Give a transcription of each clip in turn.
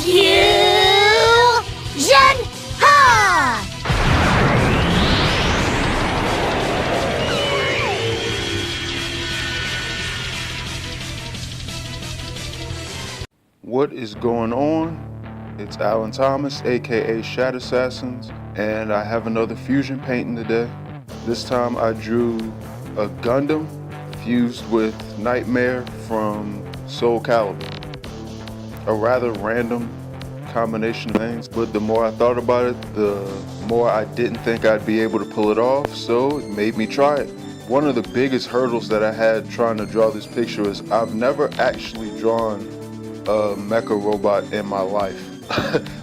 Fusion Ha! What is going on? It's Alan Thomas, aka Shadow Assassins, and I have another fusion painting today. This time I drew a Gundam fused with Nightmare from Soul Calibur. A rather random combination of things, but the more I thought about it, the more I didn't think I'd be able to pull it off, so it made me try it. One of the biggest hurdles that I had trying to draw this picture is I've never actually drawn a mecha robot in my life.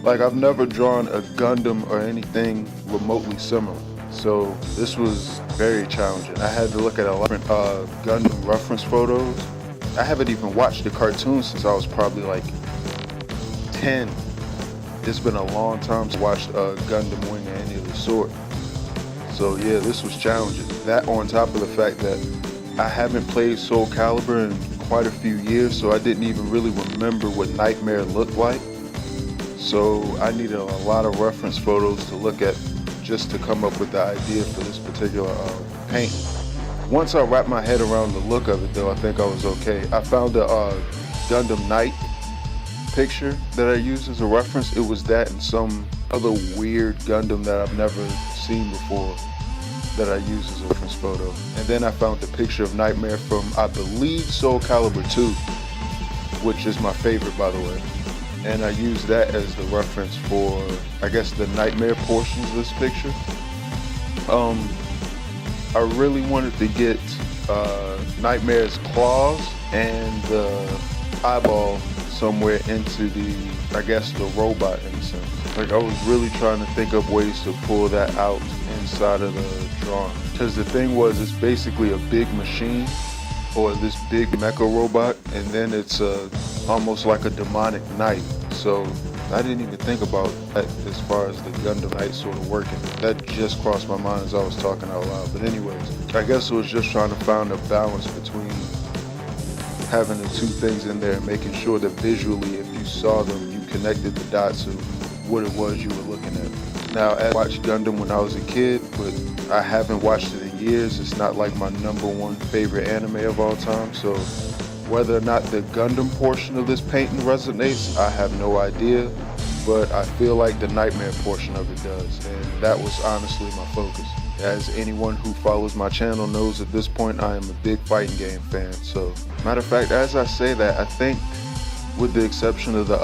Like, I've never drawn a Gundam or anything remotely similar. So this was very challenging. I had to look at a lot of different Gundam reference photos. I haven't even watched the cartoon since I was probably like 10. It's been a long time since I watched Gundam Wing or any of the sort. So yeah, this was challenging. That on top of the fact that I haven't played Soul Calibur in quite a few years, so I didn't even really remember what Nightmare looked like. So I needed a lot of reference photos to look at just to come up with the idea for this particular paint. Once I wrapped my head around the look of it though, I think I was okay. I found a Gundam Knight picture that I used as a reference. It was that and some other weird Gundam that I've never seen before that I used as a reference photo. And then I found the picture of Nightmare from, I believe, Soul Calibur 2, which is my favorite, by the way. And I used that as the reference for, I guess, the Nightmare portions of this picture. I really wanted to get Nightmare's claws and the eyeball somewhere into the, I guess, the robot in a sense. Like, I was really trying to think of ways to pull that out inside of the drawing. Because the thing was, it's basically a big machine, or this big mecha robot, and then it's almost like a demonic knight. So I didn't even think about that as far as the Gundam Knight sort of working. That just crossed my mind as I was talking out loud. But anyways, I guess it was just trying to find a balance between having the two things in there and making sure that visually, if you saw them, you connected the dots of what it was you were looking at. Now, I watched Gundam when I was a kid, but I haven't watched it in years. It's not like my #1 favorite anime of all time, so whether or not the Gundam portion of this painting resonates, I have no idea, but I feel like the Nightmare portion of it does, and that was honestly my focus. As anyone who follows my channel knows, at this point I am a big fighting game fan. So, matter of fact, as I say that, I think with the exception of the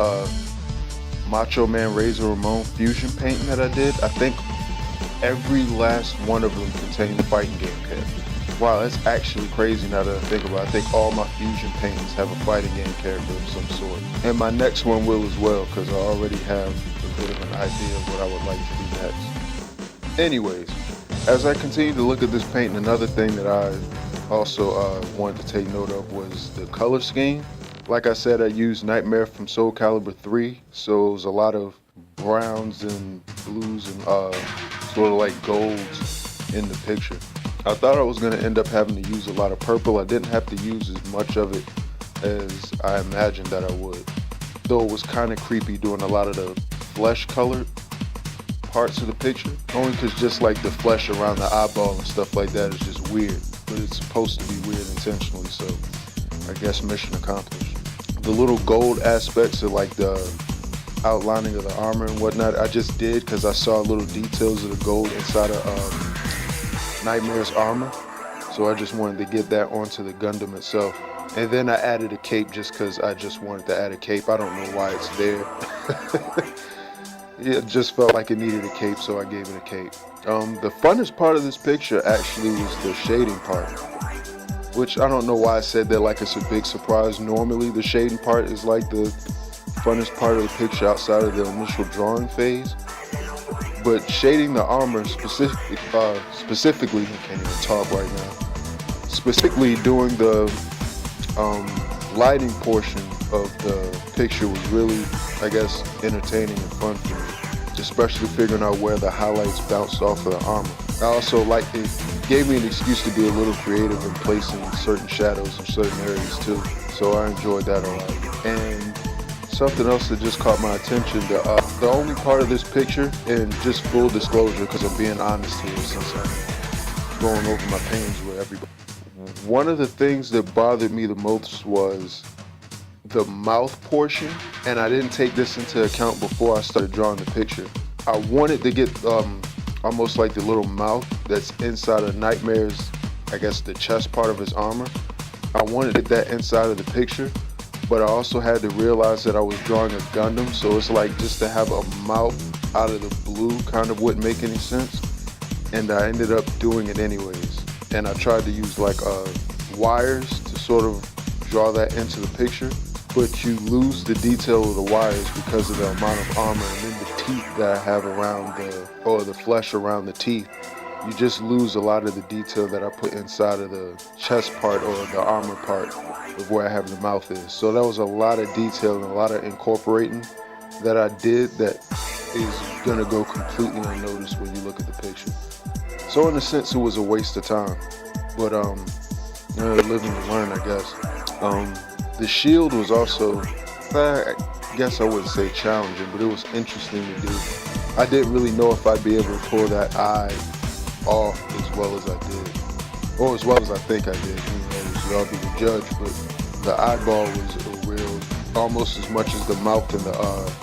Macho Man Razor Ramon fusion painting that I did, I think every last one of them contained the fighting game character. Wow, that's actually crazy now that I think about it. I think all my fusion paintings have a fighting game character of some sort. And my next one will as well, because I already have a bit of an idea of what I would like to do next. Anyways, as I continue to look at this painting, another thing that I also wanted to take note of was the color scheme. Like I said, I used Nightmare from Soul Calibur 3, so it was a lot of browns and blues and sort of like golds in the picture. I thought I was going to end up having to use a lot of purple. I didn't have to use as much of it as I imagined that I would. Though it was kind of creepy doing a lot of the flesh colored parts of the picture. Only because just like the flesh around the eyeball and stuff like that is just weird. But it's supposed to be weird intentionally, so I guess mission accomplished. The little gold aspects of like the outlining of the armor and whatnot, I just did because I saw little details of the gold inside of Nightmare's armor. So I just wanted to get that onto the Gundam itself. And then I added a cape just because I just wanted to add a cape. I don't know why it's there. It just felt like it needed a cape, so I gave it a cape. The funnest part of this picture actually was the shading part, which I don't know why I said that like it's a big surprise. Normally the shading part is like the funnest part of the picture outside of the initial drawing phase. But shading the armor specifically, I can't even talk right now, specifically doing the lighting portion of the picture was really, I guess, entertaining and fun for me. Especially figuring out where the highlights bounced off of the armor. I also like it gave me an excuse to be a little creative in placing certain shadows in certain areas too. So I enjoyed that a lot. And something else that just caught my attention. The only part of this picture, and just full disclosure, because I'm being honest here since I'm going over my pains with everybody. One of the things that bothered me the most was the mouth portion, and I didn't take this into account before I started drawing the picture. I wanted to get almost like the little mouth that's inside of Nightmare's, I guess, the chest part of his armor. I wanted to get that inside of the picture, but I also had to realize that I was drawing a Gundam, so it's like just to have a mouth out of the blue kind of wouldn't make any sense, and I ended up doing it anyways. And I tried to use like wires to sort of draw that into the picture, but you lose the detail of the wires because of the amount of armor, and then the teeth that I have around the flesh around the teeth. You just lose a lot of the detail that I put inside of the chest part or the armor part of where I have the mouth is. So that was a lot of detail and a lot of incorporating that I did that is gonna go completely unnoticed when you look at the picture. So in a sense, it was a waste of time, but live and learn, I guess. The shield was also, I guess I wouldn't say challenging, but it was interesting to do. I didn't really know if I'd be able to pull that eye off as well as I did, or as well as I think I did. Who knows? Y'all be the judge, but the eyeball was a real, almost as much as the mouth and the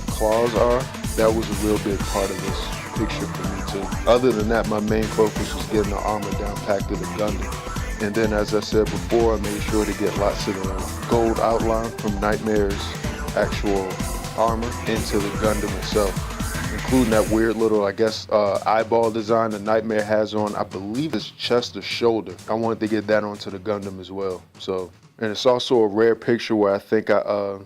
claws are. That was a real big part of this picture for me too. Other than that, my main focus was getting the armor down packed to the Gundam. And then, as I said before, I made sure to get lots of the gold outline from Nightmare's actual armor into the Gundam itself, including that weird little, I guess, eyeball design that Nightmare has on, I believe it's chest or shoulder. I wanted to get that onto the Gundam as well. So, and it's also a rare picture where I think I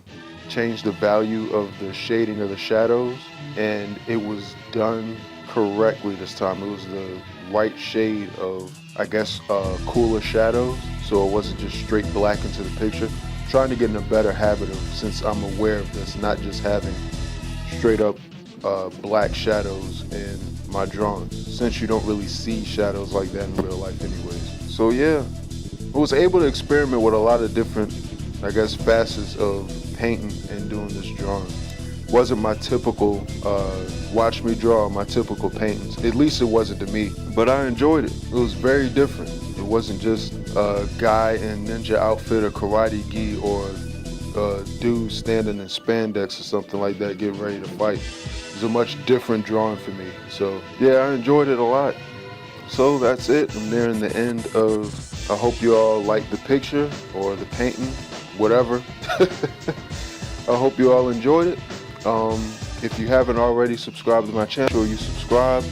changed the value of the shading of the shadows, and it was done correctly this time. It was the right shade of, I guess, cooler shadows, so it wasn't just straight black into the picture. Trying to get in a better habit of, since I'm aware of this, not just having straight up black shadows in my drawings, since you don't really see shadows like that in real life anyways. So yeah, I was able to experiment with a lot of different, I guess, facets of painting and doing this drawing. Wasn't my typical watch me draw, my typical paintings. At least it wasn't to me, but I enjoyed it. It was very different. It wasn't just a guy in ninja outfit or karate gi or a dude standing in spandex or something like that getting ready to fight. It was a much different drawing for me. So yeah, I enjoyed it a lot. So that's it. I'm nearing the end of, I hope you all like the picture or the painting, whatever. I hope you all enjoyed it. If you haven't already subscribed to my channel, make sure you subscribe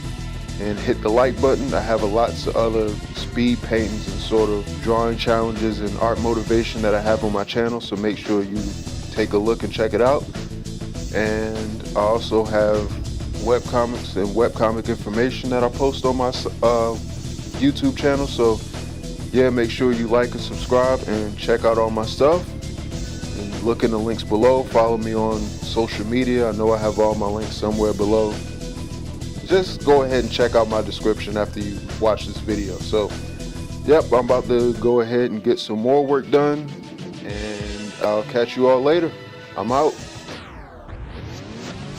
and hit the like button. I have lots of other speed paintings and sort of drawing challenges and art motivation that I have on my channel, so make sure you take a look and check it out. And I also have webcomics and webcomic information that I post on my YouTube channel, so yeah, make sure you like and subscribe and check out all my stuff. And look in the links below. Follow me on social media. I know I have all my links somewhere below. Just go ahead and check out my description after you watch this video. So, yep, I'm about to go ahead and get some more work done, and I'll catch you all later. I'm out.